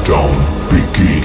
Countdown begin.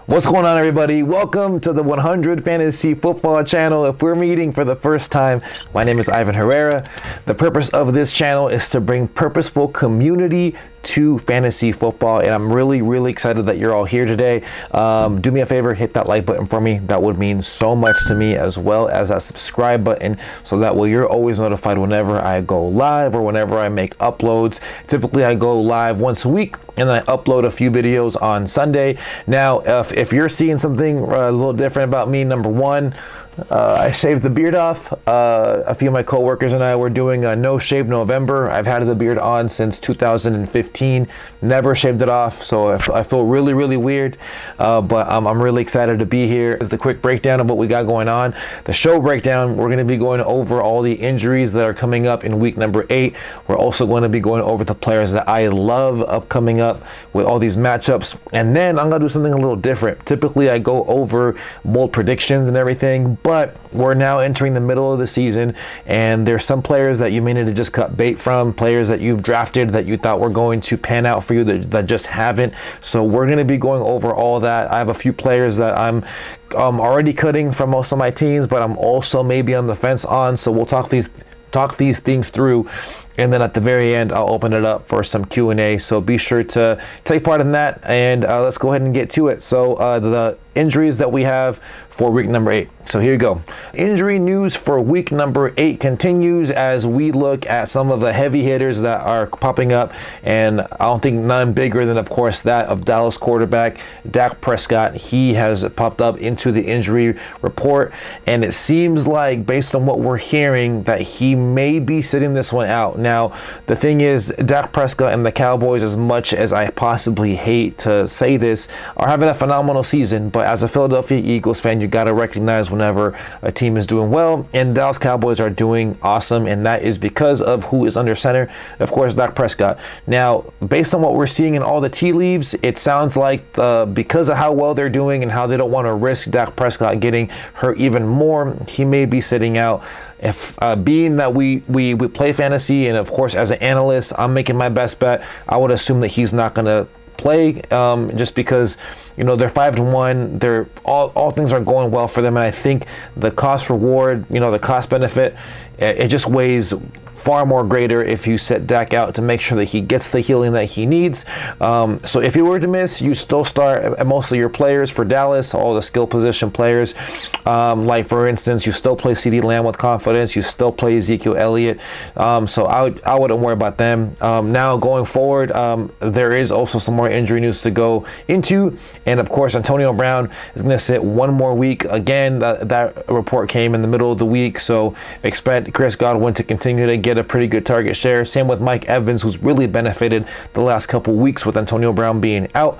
What's going on, everybody? Welcome to the 100 Fantasy Football channel. If we're meeting for the first time, my name is Ivan Herrera. The purpose of this channel is to bring purposeful community to fantasy football, and I'm really excited that you're all here today. Do me a favor, hit that like button for me. That would mean so much to me, as well as that subscribe button, so that way you're always notified whenever I go live or whenever I make uploads. Typically I go live once a week, and then I upload a few videos on Sunday. Now if you're seeing something a little different about me, number one, I shaved the beard off. A few of my coworkers and I were doing a no shave November. I've had the beard on since 2015, never shaved it off, so I feel really weird, but I'm really excited to be here. This is the quick breakdown of what we got going on. The show breakdown, we're going to be going over all the injuries that are coming up in week number 8. We're also going to be going over the players that I love coming up with all these matchups, and then I'm going to do something a little different. Typically I go over bold predictions and everything, but we're now entering the middle of the season, and there's some players that you may need to just cut bait from, players that you've drafted that you thought were going to pan out for you that just haven't. So we're going to be going over all that. I have a few players that I'm already cutting from most of my teams, but I'm also maybe on the fence on. So we'll talk these things through, and then at the very end I'll open it up for some Q&A. So be sure to take part in that, and let's go ahead and get to it. So the injuries that we have for week number 8. So here you go. Injury news for week number 8 continues as we look at some of the heavy hitters that are popping up, and I don't think none bigger than, of course, that of Dallas quarterback Dak Prescott. He has popped up into the injury report, and it seems like, based on what we're hearing, that he may be sitting this one out. Now, the thing is, Dak Prescott and the Cowboys, as much as I possibly hate to say this, are having a phenomenal season, but as a Philadelphia Eagles fan, you got to recognize whenever a team is doing well, and Dallas Cowboys are doing awesome, and that is because of who is under center, of course, Dak Prescott. Now, based on what we're seeing in all the tea leaves, it sounds like because of how well they're doing and how they don't want to risk Dak Prescott getting hurt even more, he may be sitting out. If being that we play fantasy, and of course as an analyst, I'm making my best bet, I would assume that he's not going to play, just because, you know, they're 5-1. They're all things are going well for them, and I think the cost reward, you know, the cost benefit, it just weighs far more greater if you set Dak out to make sure that he gets the healing that he needs. So if you were to miss, you still start most of your players for Dallas, all the skill position players. Like for instance, you still play CeeDee Lamb with confidence. You still play Ezekiel Elliott. So I wouldn't worry about them. Now going forward, there is also some more injury news to go into. And of course, Antonio Brown is going to sit one more week. Again, that report came in the middle of the week. So expect Chris Godwin to continue to get a pretty good target share. Same with Mike Evans, who's really benefited the last couple weeks with Antonio Brown being out.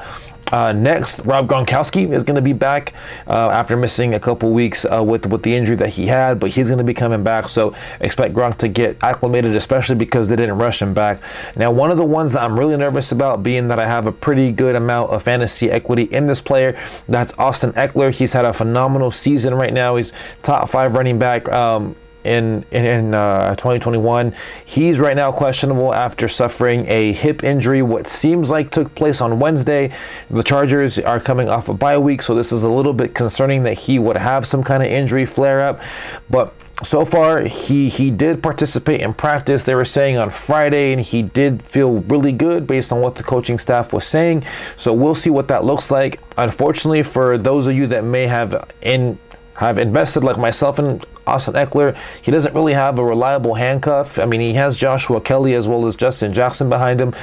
Next, Rob Gronkowski is going to be back after missing a couple weeks with the injury that he had, but he's going to be coming back. So expect Gronk to get acclimated, especially because they didn't rush him back. Now, one of the ones that I'm really nervous about, being that I have a pretty good amount of fantasy equity in this player, that's Austin Eckler. He's had a phenomenal season right now. He's top 5 running back in 2021. He's right now questionable after suffering a hip injury, what seems like took place on Wednesday. The Chargers are coming off a bye week, so this is a little bit concerning that he would have some kind of injury flare up. But so far, he did participate in practice, they were saying on Friday, and he did feel really good based on what the coaching staff was saying. So we'll see what that looks like. Unfortunately, for those of you that may have invested like myself in Austin Eckler, he doesn't really have a reliable handcuff. I mean, he has Joshua Kelly as well as Justin Jackson behind him,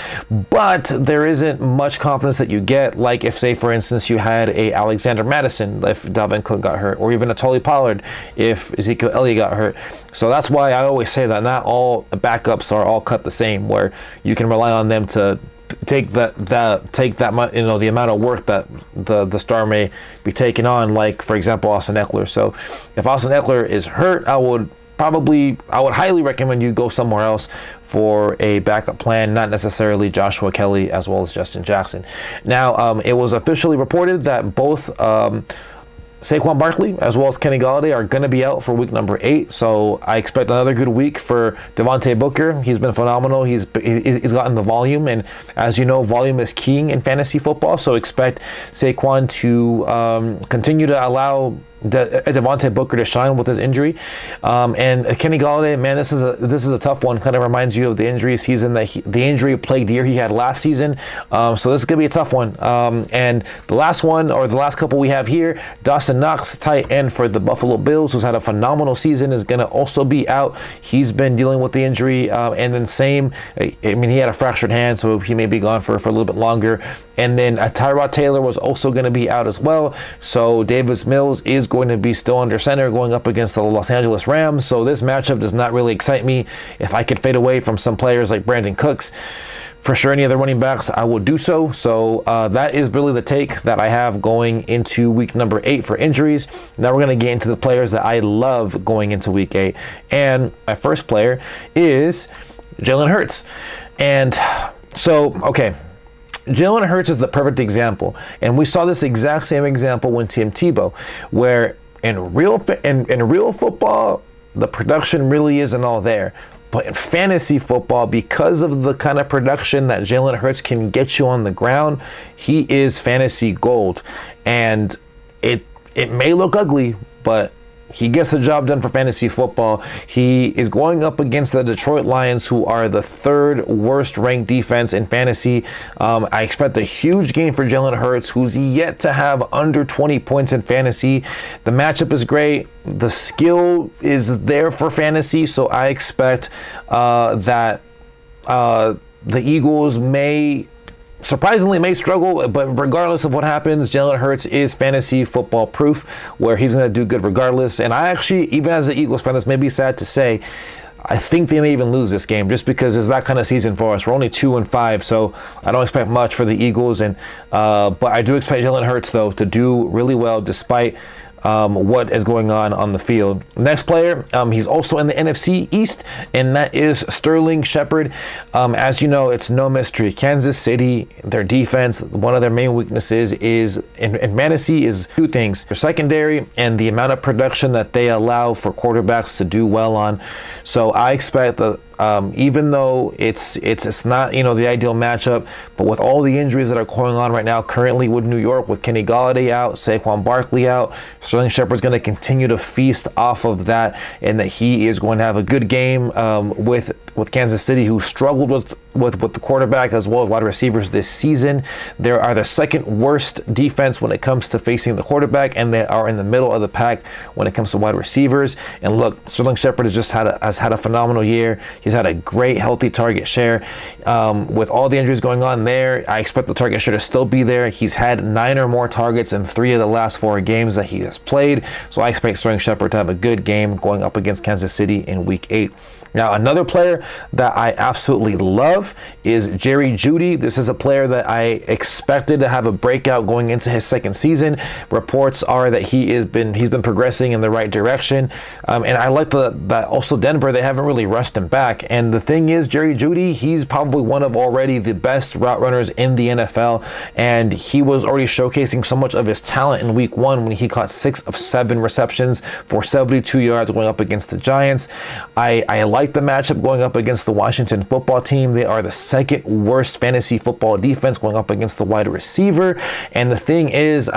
but there isn't much confidence that you get, like if, say, for instance, you had a Alexander Madison if Dalvin Cook got hurt, or even a Tully Pollard if Ezekiel Elliott got hurt. So that's why I always say that not all backups are all cut the same, where you can rely on them to take that the amount of work that the star may be taking on, like for example Austin Eckler. So if Austin Eckler is hurt, I would highly recommend you go somewhere else for a backup plan, not necessarily Joshua Kelly as well as Justin Jackson. Now it was officially reported that both Saquon Barkley as well as Kenny Golladay are going to be out for week number 8, so I expect another good week for Devontae Booker. He's been phenomenal. He's gotten the volume, and as you know, volume is king in fantasy football, so expect Saquon to continue to allow Devontae Booker to shine with his injury. And Kenny Golladay, man, this is a tough one. Kind of reminds you of the injury season the injury plagued year he had last season. So this is gonna be a tough one. And the last one, or the last couple we have here, Dawson Knox, tight end for the Buffalo Bills, who's had a phenomenal season, is gonna also be out. He's been dealing with the injury, and then I mean, he had a fractured hand, so he may be gone for a little bit longer. And then Tyrod Taylor was also going to be out as well. So Davis Mills is going to be still under center going up against the Los Angeles Rams. So this matchup does not really excite me. If I could fade away from some players like Brandon Cooks, for sure any other running backs, I would do so. So that is really the take that I have going into week number 8 for injuries. Now we're going to get into the players that I love going into week 8. And my first player is Jalen Hurts. And so, okay, Jalen Hurts is the perfect example, and we saw this exact same example when Tim Tebow, where in real football, the production really isn't all there. But in fantasy football, because of the kind of production that Jalen Hurts can get you on the ground, he is fantasy gold. And it may look ugly, but he gets the job done for fantasy football. He is going up against the Detroit Lions, who are the 3rd worst ranked defense in fantasy. I expect a huge game for Jalen Hurts, who's yet to have under 20 points in fantasy. The matchup is great. The skill is there for fantasy, so I expect that the Eagles surprisingly may struggle, but regardless of what happens, Jalen Hurts is fantasy football proof, where he's going to do good regardless. And I actually, even as an Eagles fan, this may be sad to say, I think they may even lose this game, just because it's that kind of season for us. We're only 2-5, so I don't expect much for the Eagles. And but I do expect Jalen Hurts, though, to do really well despite what is going on the field. Next player, he's also in the NFC East, and that is Sterling Shepard. As you know, it's no mystery. Kansas City, their defense, one of their main weaknesses is in fantasy is 2 things: their secondary and the amount of production that they allow for quarterbacks to do well on. So I expect even though it's not, the ideal matchup, but with all the injuries that are going on right now currently with New York, with Kenny Golladay out, Saquon Barkley out, Sterling Shepard's going to continue to feast off of that, and that he is going to have a good game with Kansas City, who struggled with the quarterback as well as wide receivers this season. They are the second worst defense when it comes to facing the quarterback, and they are in the middle of the pack when it comes to wide receivers. And look, Sterling Shepard has had a phenomenal year. He's had a great healthy target share. With all the injuries going on there, I expect the target share to still be there. He's had 9 or more targets in 3 of the last 4 games that he has played, so I expect Sterling Shepard to have a good game going up against Kansas City in Week 8. Now, another player that I absolutely love is Jerry Jeudy. This is a player that I expected to have a breakout going into his second season. Reports are that he's been progressing in the right direction, and I like that also Denver, they haven't really rushed him back. And the thing is, Jerry Jeudy, he's probably one of already the best route runners in the NFL, and he was already showcasing so much of his talent in Week 1 when he caught 6 of 7 receptions for 72 yards going up against the Giants. I like the matchup going up against the Washington football team. They are the second worst fantasy football defense going up against the wide receiver. And the thing is,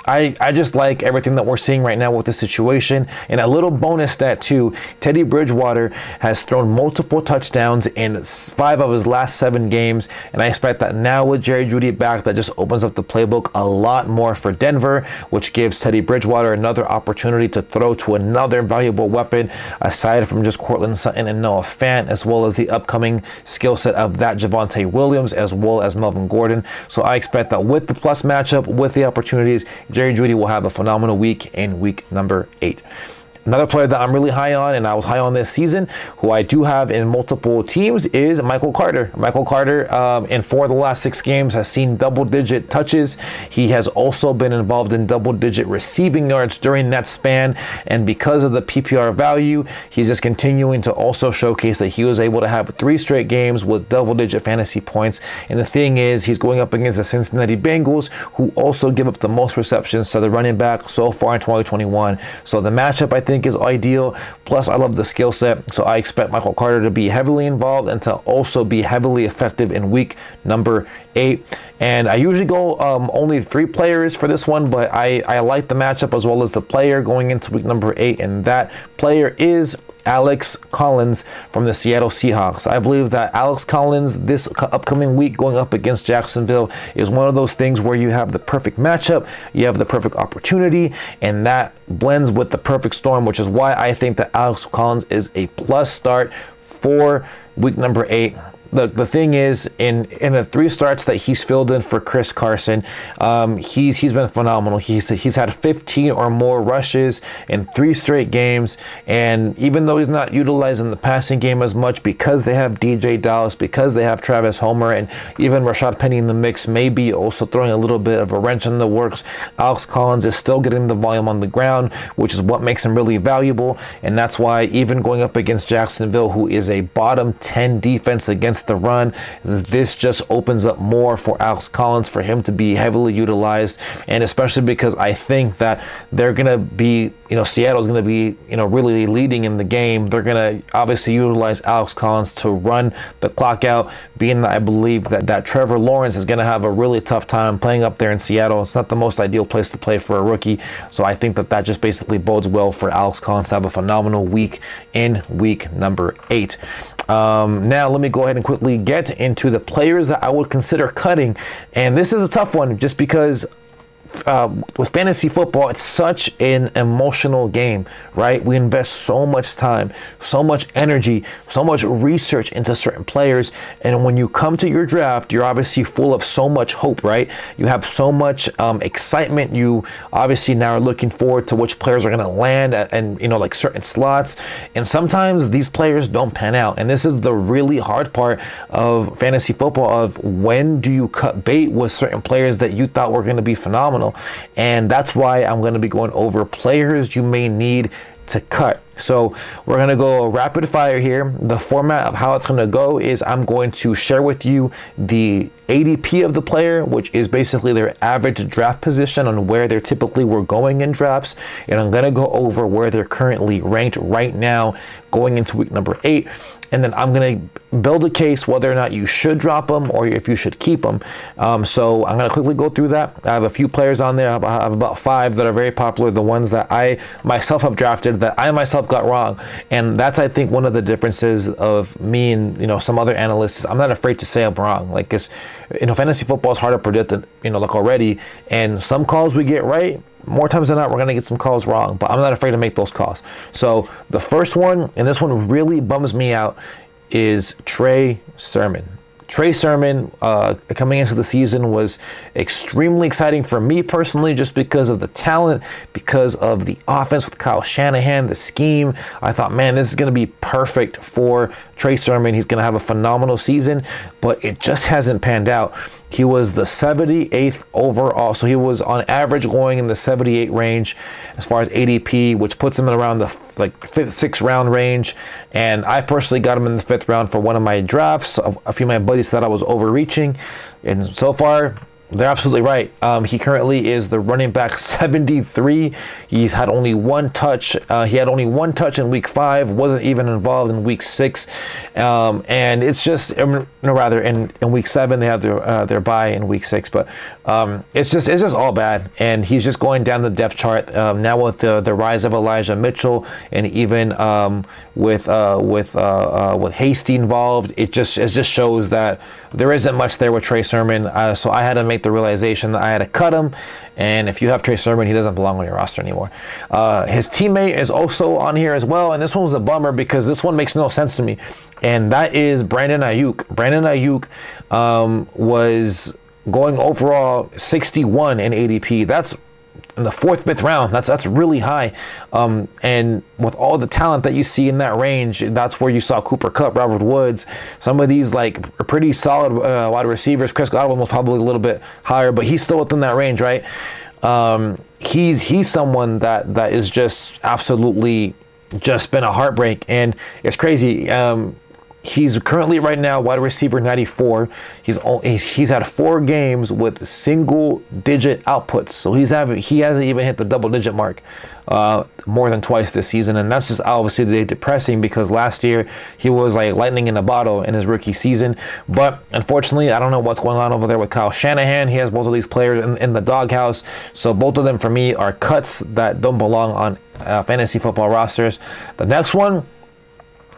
I just like everything that we're seeing right now with the situation. And a little bonus stat too, Teddy Bridgewater has thrown multiple touchdowns in 5 of his last 7 games. And I expect that now with Jerry Jeudy back, that just opens up the playbook a lot more for Denver, which gives Teddy Bridgewater another opportunity to throw to another valuable weapon aside from just Cortland Sutton and Noah Fant, as well as the upcoming skill set of that Javonte Williams, as well as Melvin Gordon. So I expect that with the plus matchup, with the opportunities, Jerry Jeudy will have a phenomenal week in week number 8. Another player that I'm really high on, and I was high on this season, who I do have in multiple teams, is Michael Carter. Michael Carter, in 4 of the last 6 games, has seen double-digit touches. He has also been involved in double-digit receiving yards during that span, and because of the PPR value, he's just continuing to also showcase that he was able to have 3 straight games with double-digit fantasy points. And the thing is, he's going up against the Cincinnati Bengals, who also give up the most receptions to the running back so far in 2021. So the matchup, I think, is ideal. Plus, I love the skill set, so I expect Michael Carter to be heavily involved and to also be heavily effective in week number 8. And I usually go only 3 players for this one, but I like the matchup as well as the player going into week number 8, and that player is Alex Collins from the Seattle Seahawks. I believe that Alex Collins this upcoming week going up against Jacksonville is one of those things where you have the perfect matchup, you have the perfect opportunity, and that blends with the perfect storm, which is why I think that Alex Collins is a plus start for week number 8. The thing is, in the 3 starts that he's filled in for Chris Carson, he's been phenomenal. He's had 15 or more rushes in 3 straight games, and even though he's not utilizing the passing game as much because they have DJ Dallas, because they have Travis Homer, and even Rashad Penny in the mix, maybe also throwing a little bit of a wrench in the works, Alex Collins is still getting the volume on the ground, which is what makes him really valuable. And that's why even going up against Jacksonville, who is a bottom 10 defense against the run, this just opens up more for Alex Collins, for him to be heavily utilized. And especially because I think that they're going to be, Seattle's going to be, really leading in the game. They're going to obviously utilize Alex Collins to run the clock out, being that I believe that Trevor Lawrence is going to have a really tough time playing up there in Seattle. It's not the most ideal place to play for a rookie. So I think that just basically bodes well for Alex Collins to have a phenomenal week in week number 8. Now let me go ahead and quickly get into the players that I would consider cutting, and this is a tough one just because with fantasy football, it's such an emotional game, right? We invest so much time, so much energy, so much research into certain players. And when you come to your draft, you're obviously full of so much hope, right? You have so much excitement. You obviously now are looking forward to which players are going to land and like certain slots. And sometimes these players don't pan out. And this is the really hard part of fantasy football, of when do you cut bait with certain players that you thought were going to be phenomenal. And that's why I'm going to be going over players you may need to cut. So we're going to go rapid fire here. The format of how it's going to go is I'm going to share with you the ADP of the player, which is basically their average draft position on where they're typically were going in drafts. And I'm going to go over where they're currently ranked right now going into week number 8. And then I'm going to build a case whether or not you should drop them or if you should keep them. So I'm going to quickly go through that. I have a few players on there. I have about 5 that are very popular, the ones that I myself have drafted that I myself got wrong. And that's, I think, one of the differences of me and, some other analysts. I'm not afraid to say I'm wrong. Like, because, fantasy football is hard to predict, like already. And some calls we get right. More times than not, we're going to get some calls wrong, but I'm not afraid to make those calls. So the first one, and this one really bums me out, is Trey Sermon. Trey Sermon coming into the season was extremely exciting for me personally, just because of the talent, because of the offense with Kyle Shanahan, the scheme. I thought, man, this is going to be perfect for Trey Sermon. He's going to have a phenomenal season, but it just hasn't panned out. He was the 78th overall, so he was on average going in the 78 range as far as ADP, which puts him in around the 5th, 6th round range. And I personally got him in the 5th round for one of my drafts. A few of my buddies thought I was overreaching, and so far they're absolutely right. He currently is the running back 73. He's had only one touch. He had only one touch in week 5. Wasn't even involved in week 6. And it's just, rather in week 7 they had their bye in week 6. But it's just all bad. And he's just going down the depth chart now with the rise of Elijah Mitchell, and even with Hasty involved. It just shows that there isn't much there with Trey Sermon. So I had to make the realization that I had to cut him. And if you have Trey Sermon, he doesn't belong on your roster anymore. His teammate is also on here as well. And this one was a bummer because this one makes no sense to me. And that is Brandon Ayuk. Brandon Ayuk was going overall 61 in ADP. That's in the 4th, 5th round. That's really high. And with all the talent that you see in that range, that's where you saw Cooper Kupp, Robert Woods, some of these pretty solid wide receivers. Chris Godwin was probably a little bit higher, but he's still within that range, right? He's someone that is just absolutely just been a heartbreak, and it's crazy. He's currently right now wide receiver 94. He's had 4 games with single-digit outputs, so he hasn't even hit the double-digit mark more than twice this season, and that's just obviously depressing because last year he was like lightning in a bottle in his rookie season. But unfortunately, I don't know what's going on over there with Kyle Shanahan. He has both of these players in the doghouse, so both of them for me are cuts that don't belong on fantasy football rosters. The next one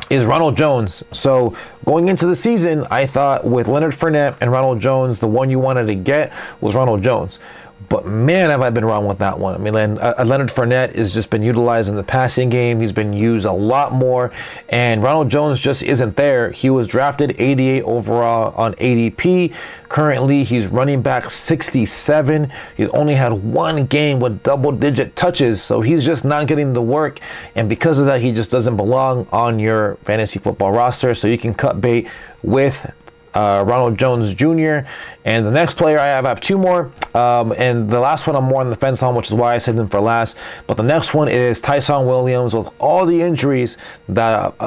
is Ronald Jones. So going into the season, I thought with Leonard Fournette and Ronald Jones, the one you wanted to get was Ronald Jones. But man, have I been wrong with that one. I mean, Leonard Fournette has just been utilized in the passing game. He's been used a lot more. And Ronald Jones just isn't there. He was drafted 88 overall on ADP. Currently, he's running back 67. He's only had one game with double-digit touches, so he's just not getting the work. And because of that, he just doesn't belong on your fantasy football roster. So you can cut bait with Ronald Jones Jr. And the next player I have 2 more. And the last one I'm more on the fence on, which is why I saved him for last. But the next one is Tyson Williams. With all the injuries that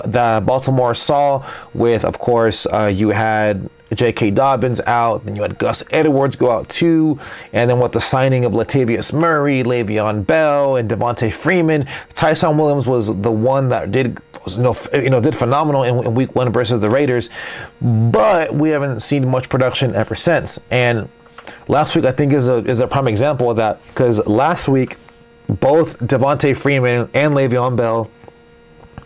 Baltimore saw, with, of course, you had J.K. Dobbins out, then you had Gus Edwards go out too, and then with the signing of Latavius Murray, Le'Veon Bell, and Devontae Freeman, Tyson Williams was the one that did phenomenal in week 1 versus the Raiders, but we haven't seen much production ever since. And last week I think is a prime example of that, because last week both Devontae Freeman and Le'Veon Bell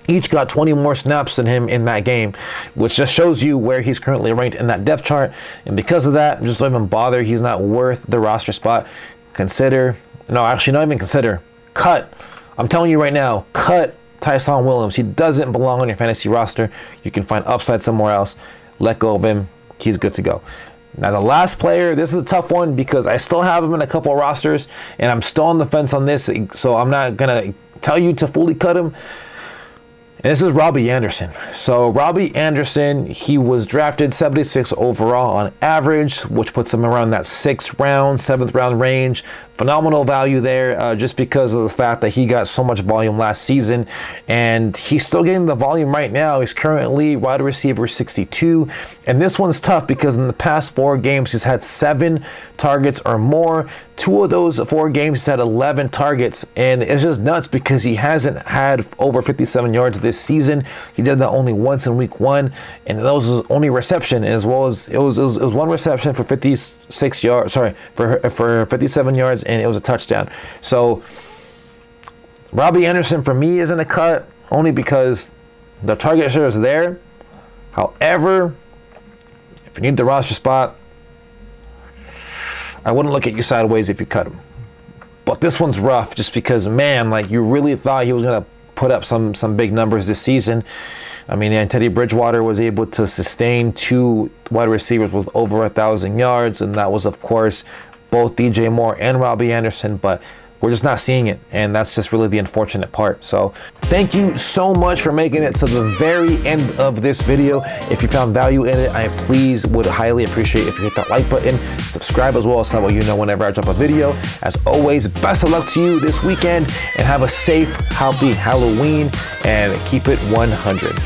each got 20 more snaps than him in that game, which just shows you where he's currently ranked in that depth chart. And because of that, just don't even bother. He's not worth the roster spot. Not even consider. Cut. I'm telling you right now, cut Tyson Williams. He doesn't belong on your fantasy roster. You can find upside somewhere else. Let go of him. He's good to go. Now, the last player, this is a tough one because I still have him in a couple of rosters, and I'm still on the fence on this, so I'm not going to tell you to fully cut him. And this is Robbie Anderson. So Robbie Anderson, he was drafted 76 overall on average, which puts him around that 6th round, 7th round range. phenomenal value there just because of the fact that he got so much volume last season, and he's still getting the volume right now. He's currently wide receiver 62, and this one's tough because in the past 4 games he's had 7 targets or more. 2 of those 4 games he's had 11 targets, and it's just nuts because he hasn't had over 57 yards this season. He did that only once in week 1, and that was his only reception, as well as it was 1 reception for 56 yards, for 57 yards, and it was a touchdown. So Robbie Anderson for me isn't a cut, only because the target share is there. However, if you need the roster spot, I wouldn't look at you sideways if you cut him. But this one's rough just because, man, like, you really thought he was going to put up some big numbers this season. I mean, and Teddy Bridgewater was able to sustain 2 wide receivers with over 1,000 yards, and that was, of course, both DJ Moore and Robbie Anderson, but we're just not seeing it, and that's just really the unfortunate part. So thank you so much for making it to the very end of this video. If you found value in it, I please would highly appreciate if you hit that like button, subscribe as well, so that way you know whenever I drop a video. As always, best of luck to you this weekend, and have a safe, happy Halloween, and keep it 100.